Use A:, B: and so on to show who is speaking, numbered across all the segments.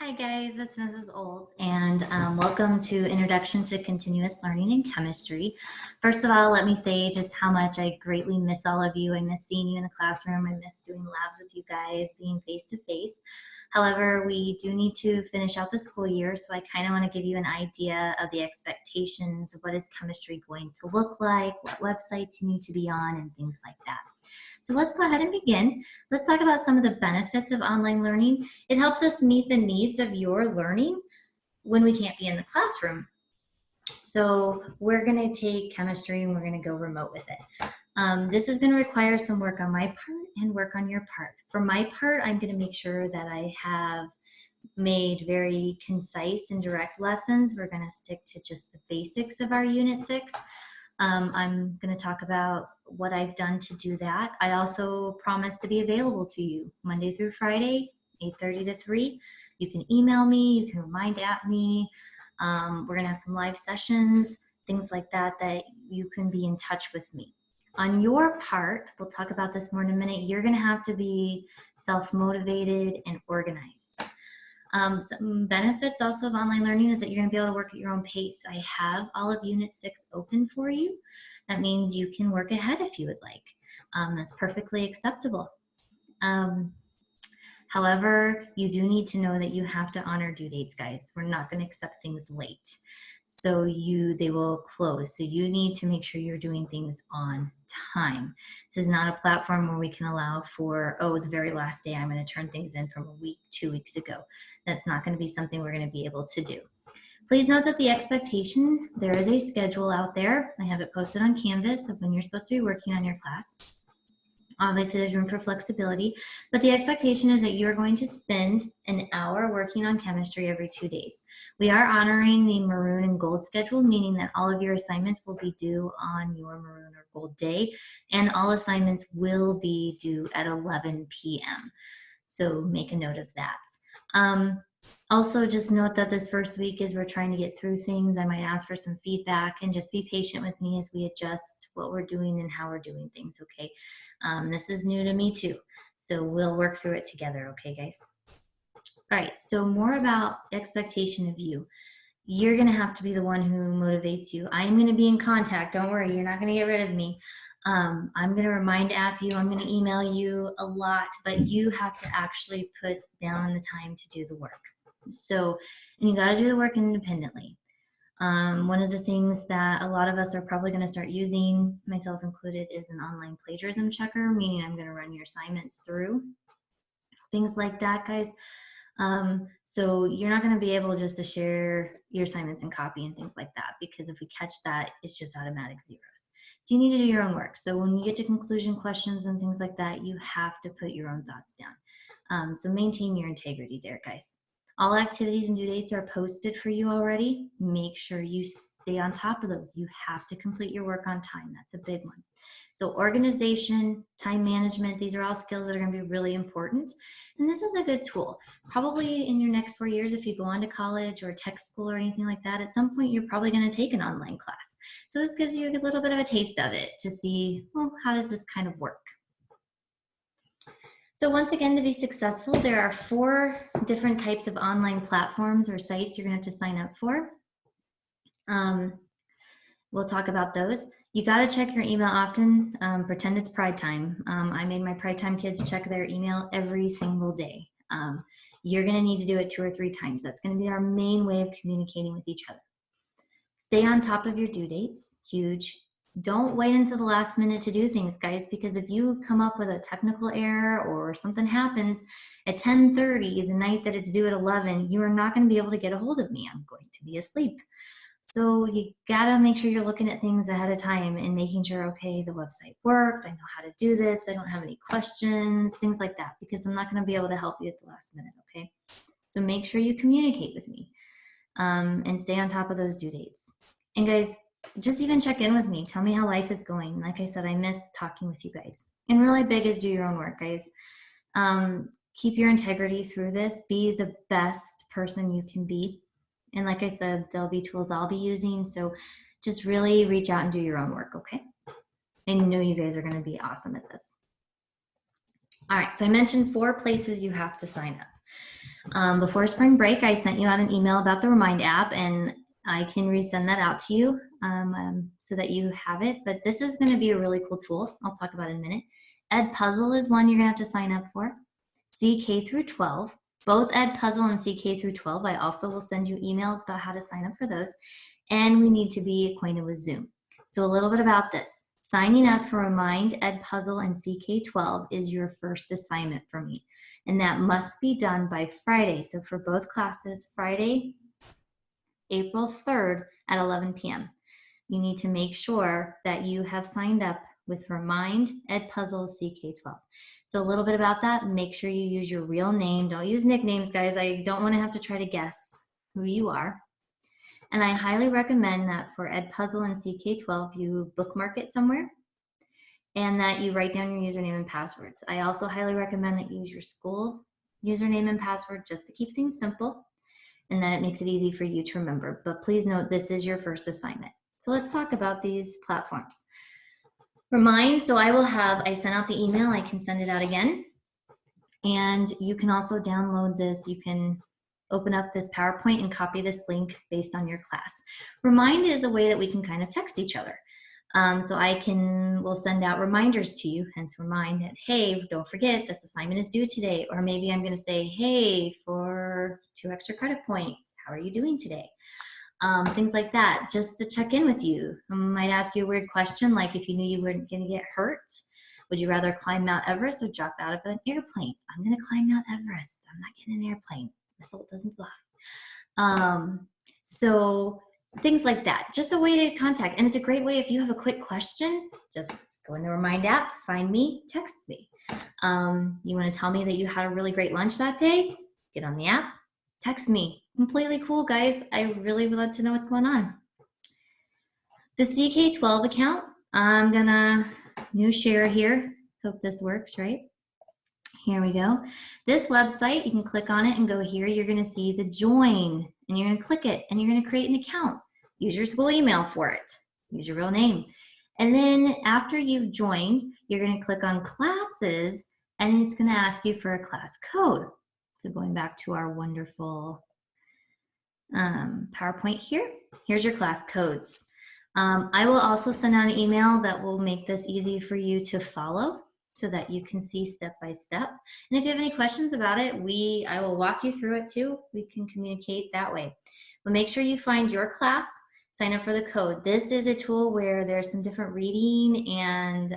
A: Hi guys, it's Mrs. Old, and welcome to Introduction to Continuous Learning in Chemistry. First of all, let me say just how much I greatly miss all of you. I miss seeing you in the classroom. I miss doing labs with you guys, being face-to-face. However, we do need to finish out the school year, so I kind of want to give you an idea of the expectations of what is chemistry going to look like, what websites you need to be on, and things like that. So let's go ahead and begin. Let's talk about some of the benefits of online learning. It helps us meet the needs of your learning when we can't be in the classroom. So we're going to take chemistry and we're going to go remote with it. This is going to require some work on my part and work on your part. For my part, I'm going to make sure that I have made very concise and direct lessons. We're going to stick to just the basics of our Unit 6. I'm going to talk about what I've done to do that. I also promise to be available to you Monday through Friday, 8:30 to 3. You can email me, you can remind at me. We're going to have some live sessions, things like that, that you can be in touch with me. On your part, we'll talk about this more in a minute, you're going to have to be self-motivated and organized. Some benefits also of online learning is that you're going to be able to work at your own pace. I have all of Unit 6 open for you. That means you can work ahead if you would like. That's perfectly acceptable. However, you do need to know that you have to honor due dates, guys. We're not going to accept things late. So they will close. So you need to make sure you're doing things on time. This is not a platform where we can allow for, oh, the very last day I'm going to turn things in from a week, 2 weeks ago. That's not going to be something we're going to be able to do. Please note that the expectation, there is a schedule out there. I have it posted on Canvas of when you're supposed to be working on your class. Obviously, there's room for flexibility, but the expectation is that you're going to spend an hour working on chemistry every 2 days. We are honoring the maroon and gold schedule, meaning that all of your assignments will be due on your maroon or gold day, and all assignments will be due at 11 p.m. So make a note of that. Also, just note that this first week as we're trying to get through things, I might ask for some feedback and just be patient with me as we adjust what we're doing and how we're doing things, okay? This is new to me too, so we'll work through it together, okay, guys? All right, so more about expectation of you. You're gonna have to be the one who motivates you. I'm gonna be in contact, don't worry, you're not gonna get rid of me. I'm gonna remind you, I'm gonna email you a lot, but you have to actually put down the time to do the work. So, and you got to do the work independently. One of the things that a lot of us are probably going to start using, myself included, is an online plagiarism checker, meaning I'm going to run your assignments through. Things like that, guys. So you're not going to be able just to share your assignments and copy and things like that, because if we catch that, it's just automatic zeros. So you need to do your own work. So when you get to conclusion questions and things like that, you have to put your own thoughts down. So maintain your integrity there, guys. All activities and due dates are posted for you already. Make sure you stay on top of those. You have to complete your work on time. That's a big one. So organization, time management, these are all skills that are going to be really important. And this is a good tool. Probably in your next 4 years, if you go on to college or tech school or anything like that, at some point you're probably going to take an online class. So this gives you a little bit of a taste of it to see, well, how does this kind of work? So once again, to be successful, there are 4 different types of online platforms or sites you're going to have to sign up for. We'll talk about those. You got to check your email often. Pretend it's Pride Time. I made my Pride Time kids check their email every single day. You're going to need to do it 2 or 3 times. That's going to be our main way of communicating with each other. Stay on top of your due dates. Huge. Don't wait until the last minute to do things, guys, because if you come up with a technical error or something happens at 10:30, the night that it's due at 11, you are not going to be able to get a hold of me. I'm going to be asleep. So you gotta make sure you're looking at things ahead of time and making sure, okay, the website worked, I know how to do this, I don't have any questions, things like that, because I'm not going to be able to help you at the last minute, okay? So make sure you communicate with me and stay on top of those due dates. And guys, just even check in with me. Tell me how life is going. Like I said, I miss talking with you guys. And really big is do your own work, guys. Keep your integrity through this. Be the best person you can be. And like I said, there'll be tools I'll be using. So just really reach out and do your own work, okay? And I know you guys are going to be awesome at this. All right, so I mentioned 4 places you have to sign up. Before spring break, I sent you out an email about the Remind app, and I can resend that out to you so that you have it. But this is going to be a really cool tool. I'll talk about it in a minute. Ed Puzzle is one you're going to have to sign up for. CK through 12. Both Ed Puzzle and CK through 12. I also will send you emails about how to sign up for those. And we need to be acquainted with Zoom. So a little bit about this. Signing up for Remind, Ed Puzzle, and CK12 is your first assignment for me. And that must be done by Friday. So for both classes, Friday, April 3rd at 11 p.m. You need to make sure that you have signed up with Remind, Ed Puzzle, CK12. So a little bit about that, make sure you use your real name. Don't use nicknames, guys. I don't want to have to try to guess who you are. And I highly recommend that for Ed Puzzle and CK12, you bookmark it somewhere and that you write down your username and passwords. I also highly recommend that you use your school username and password just to keep things simple, and that it makes it easy for you to remember. But please note, this is your first assignment. So let's talk about these platforms. Remind, so I sent out the email, I can send it out again. And you can also download this. You can open up this PowerPoint and copy this link based on your class. Remind is a way that we can kind of text each other. So we'll send out reminders to you, hence Remind that, hey, don't forget this assignment is due today. Or maybe I'm going to say, hey, for 2 extra credit points, how are you doing today? Things like that, just to check in with you. I might ask you a weird question, like if you knew you weren't going to get hurt, would you rather climb Mount Everest or drop out of an airplane? I'm going to climb Mount Everest. I'm not getting an airplane. Missile doesn't fly. So things like that, just a way to contact. And it's a great way if you have a quick question, just go in the Remind app, find me, text me. You want to tell me that you had a really great lunch that day? Get on the app, text me. Completely cool, guys. I really would love to know what's going on. The CK12 account, I'm gonna new share here. Hope this works, right? Here we go. This website, you can click on it and go here. You're gonna see the join, and you're gonna click it, and you're gonna create an account. Use your school email for it. Use your real name. And then after you've joined, you're gonna click on classes, and it's gonna ask you for a class code. So going back to our wonderful PowerPoint here, here's your class codes. I will also send out an email that will make this easy for you to follow so that you can see step by step. And if you have any questions about it, I will walk you through it too. We can communicate that way. But make sure you find your class, sign up for the code. This is a tool where there's some different reading and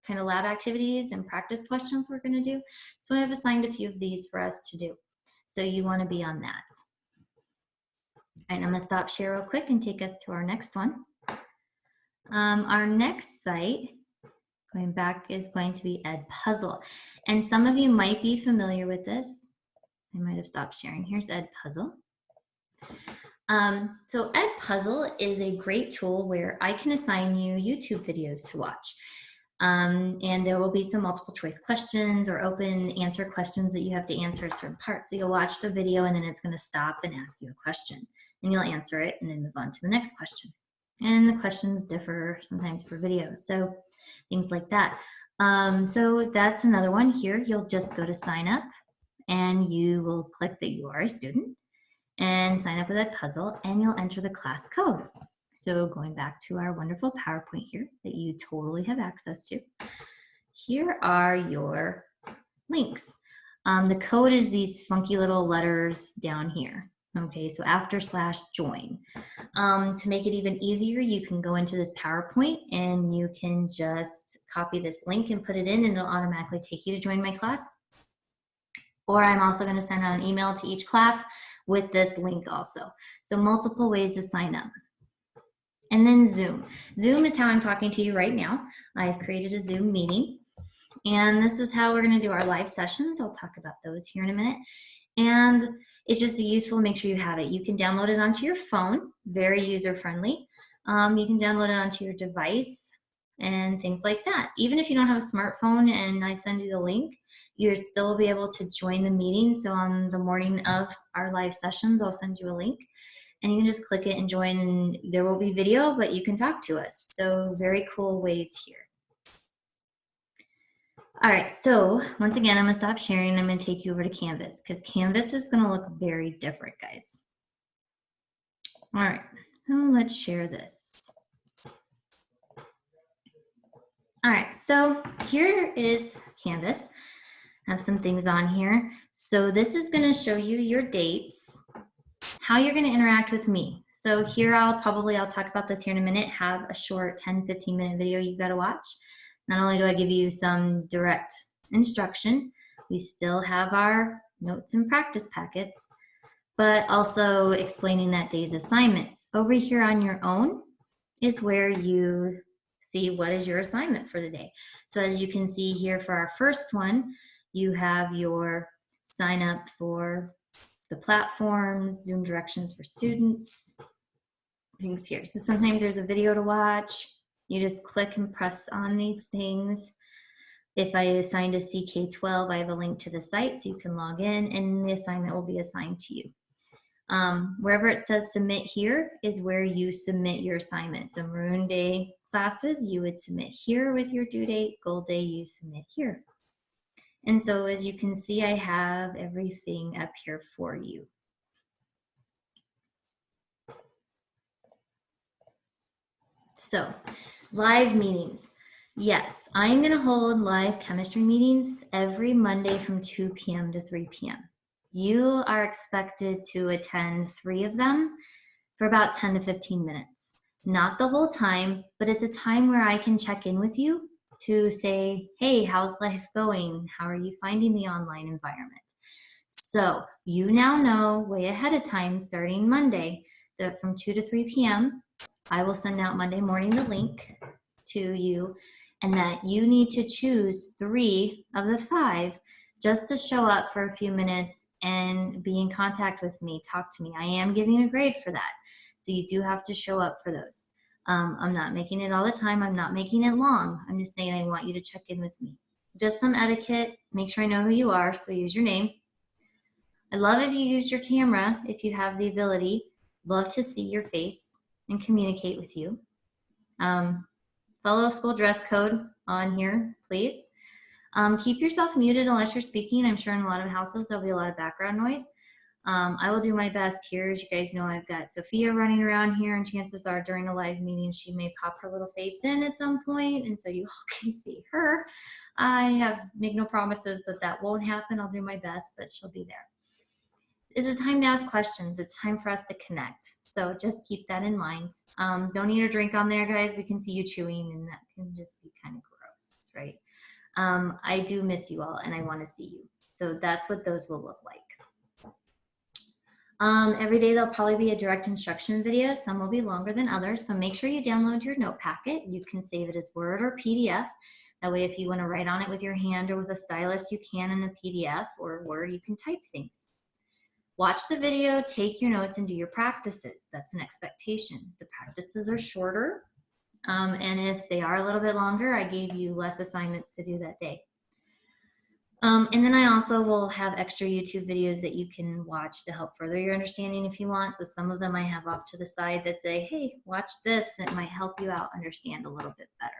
A: kind of lab activities and practice questions we're going to do. So I have assigned a few of these for us to do. So you want to be on that. And I'm going to stop share real quick and take us to our next one. Our next site, going back, is going to be Ed Puzzle. And some of you might be familiar with this. I might have stopped sharing. Here's Ed Puzzle. So Ed Puzzle is a great tool where I can assign you YouTube videos to watch. And there will be some multiple choice questions or open answer questions that you have to answer at certain parts. So you'll watch the video and then it's going to stop and ask you a question. And you'll answer it and then move on to the next question. And the questions differ sometimes per video. So things like that. So that's another one here. You'll just go to sign up and you will click that you are a student and sign up with Ed Puzzle, and you'll enter the class code. So going back to our wonderful PowerPoint here that you totally have access to, here are your links. The code is these funky little letters down here. Okay, so after/join. To make it even easier, you can go into this PowerPoint and you can just copy this link and put it in, and it'll automatically take you to join my class. Or I'm also going to send out an email to each class with this link also. So multiple ways to sign up. And then Zoom. Zoom is how I'm talking to you right now. I've created a Zoom meeting. And this is how we're going to do our live sessions. I'll talk about those here in a minute. And it's just useful to make sure you have it. You can download it onto your phone, very user-friendly. You can download it onto your device and things like that. Even if you don't have a smartphone and I send you the link, you'll still be able to join the meeting. So on the morning of our live sessions, I'll send you a link. And you can just click it and join, and there will be video, but you can talk to us. So very cool ways here. All right, so once again, I'm gonna stop sharing. I'm gonna take you over to Canvas because Canvas is gonna look very different, guys. All right, so let's share this. All right, so here is Canvas. I have some things on here. So this is gonna show you your dates, how you're gonna interact with me. So here I'll talk about this here in a minute, have a short 10, 15-minute video you've gotta watch. Not only do I give you some direct instruction, we still have our notes and practice packets, but also explaining that day's assignments. Over here on your own is where you see what is your assignment for the day. So as you can see here for our first one, you have your sign up for the platforms, Zoom directions for students, things here. So sometimes there's a video to watch. You just click and press on these things. If I assigned a CK12, I have a link to the site so you can log in and the assignment will be assigned to you. Wherever it says submit here is where you submit your assignment. So Maroon Day classes, you would submit here with your due date. Gold Day, you submit here. And so as you can see, I have everything up here for you. So live meetings. Yes, I'm going to hold live chemistry meetings every Monday from 2 p.m. to 3 p.m. You are expected to attend 3 of them for about 10 to 15 minutes. Not the whole time, but it's a time where I can check in with you to say, hey, how's life going? How are you finding the online environment? So you now know way ahead of time, starting Monday, that from 2 to 3 p.m., I will send out Monday morning the link to you, and that you need to choose 3 of the 5 just to show up for a few minutes and be in contact with me, talk to me. I am giving a grade for that. So you do have to show up for those. I'm not making it all the time. I'm not making it long. I'm just saying I want you to check in with me. Just some etiquette. Make sure I know who you are. So use your name. I love if you use your camera, if you have the ability. Love to see your face and communicate with you. Follow school dress code on here, please. Keep yourself muted unless you're speaking. I'm sure in a lot of houses there'll be a lot of background noise. I will do my best here. As you guys know, I've got Sophia running around here, and chances are during a live meeting she may pop her little face in at some point, and so you all can see her. I make no promises that that won't happen. I'll do my best, but she'll be there. It's a time to ask questions. It's time for us to connect. So just keep that in mind. Don't eat or drink on there, guys. We can see you chewing, and that can just be kind of gross, right? I do miss you all, and I want to see you. So that's what those will look like. Every day there'll probably be a direct instruction video. Some will be longer than others. So make sure you download your note packet. You can save it as Word or PDF. That way, if you want to write on it with your hand or with a stylus, you can in a PDF, or Word, you can type things. Watch the video, take your notes, and do your practices. That's an expectation. The practices are shorter, and if they are a little bit longer, I gave you less assignments to do that day. And then I also will have extra YouTube videos that you can watch to help further your understanding if you want. So some of them I have off to the side that say, hey, watch this. It might help you out understand a little bit better.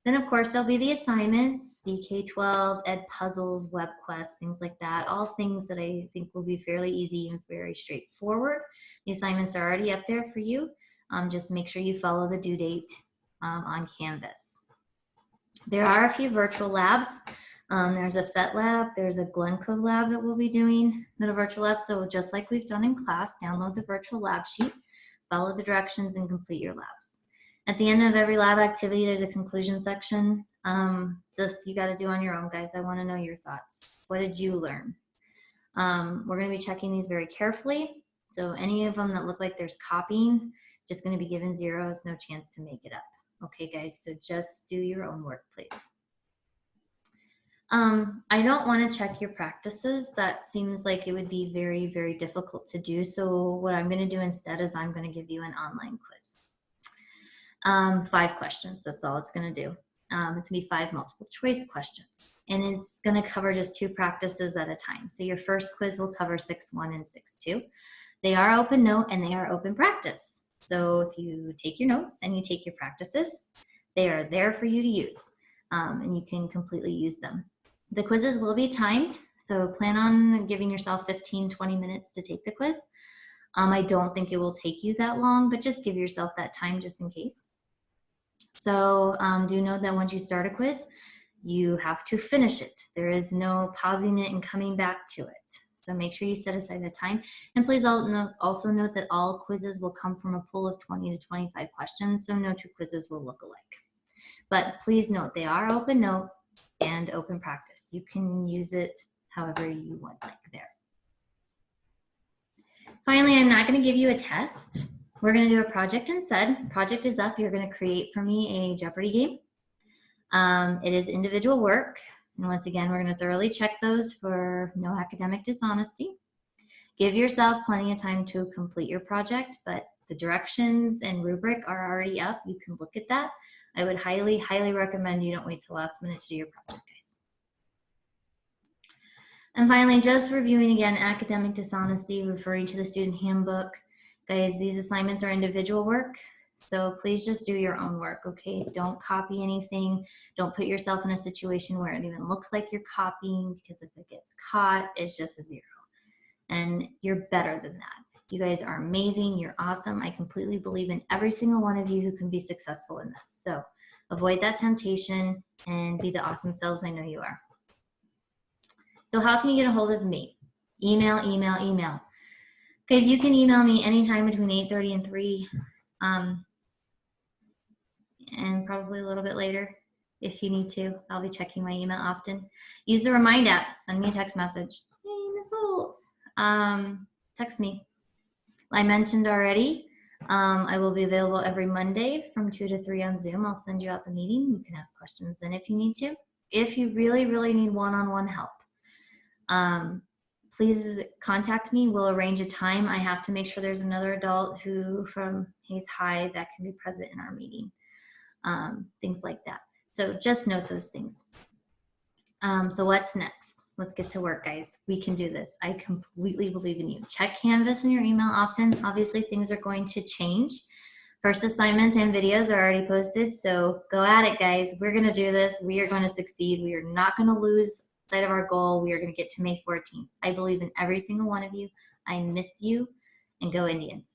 A: Then, of course, there'll be the assignments, CK12, Ed Puzzles, Web Quest, things like that, all things that I think will be fairly easy and very straightforward. The assignments are already up there for you. Just make sure you follow the due date on Canvas. There are a few virtual labs. There's a FET lab, there's a Glencoe lab that we'll be doing, that a virtual lab. So just like we've done in class, download the virtual lab sheet, follow the directions, and complete your labs. At the end of every lab activity, there's a conclusion section. This you got to do on your own, guys. I want to know your thoughts. What did you learn? We're going to be checking these very carefully. So any of them that look like there's copying, just going to be given zeros, no chance to make it up. Okay, guys, so just do your own work, please. I don't want to check your practices. That seems like it would be very, very difficult to do. So what I'm going to do instead is I'm going to give you an online quiz. 5 questions, that's all it's going to do. It's going to be 5 multiple choice questions. And it's going to cover just 2 practices at a time. So your first quiz will cover 6-1 and 6-2. They are open note and they are open practice. So if you take your notes and you take your practices, they are there for you to use. and you can completely use them. The quizzes will be timed, so plan on giving yourself 15-20 minutes to take the quiz. I don't think it will take you that long, but just give yourself that time just in case. So do note that once you start a quiz, you have to finish it. There is no pausing it and coming back to it. So make sure you set aside the time. And please also note that all quizzes will come from a pool of 20 to 25 questions, so no two quizzes will look alike. But please note, they are open note and open practice. You can use it however you would like there. Finally, I'm not going to give you a test. We're going to do a project instead. Project is up. You're going to create for me a Jeopardy game. It is individual work. And once again, we're going to thoroughly check those for no academic dishonesty. Give yourself plenty of time to complete your project, but the directions and rubric are already up. You can look at that. I would highly, highly recommend you don't wait till last minute to do your project, guys. And finally, just reviewing again, academic dishonesty, referring to the student handbook. Guys, these assignments are individual work, so please just do your own work, okay? Don't copy anything. Don't put yourself in a situation where it even looks like you're copying, because if it gets caught, it's just a 0. And you're better than that. You guys are amazing. You're awesome. I completely believe in every single one of you who can be successful in this. So avoid that temptation and be the awesome selves I know you are. So how can you get a hold of me? Email, email, email. Guys, you can email me anytime between 8:30 and 3, and probably a little bit later if you need to. I'll be checking my email often. Use the Remind app. Send me a text message. Hey, Miss Holt. Text me. I mentioned already, I will be available every Monday from 2 to 3 on Zoom. I'll send you out the meeting. You can ask questions then if you need to. If you really, really need one-on-one help, please contact me. We'll arrange a time. I have to make sure there's another adult from Hayes High that can be present in our meeting, things like that. So just note those things. So what's next? Let's get to work, guys. We can do this. I completely believe in you. Check Canvas in your email often. Obviously, things are going to change. First assignments and videos are already posted, so go at it, guys. We're going to do this. We are going to succeed. We are not going to lose sight of our goal. We are going to get to May 14th. I believe in every single one of you. I miss you, and go Indians.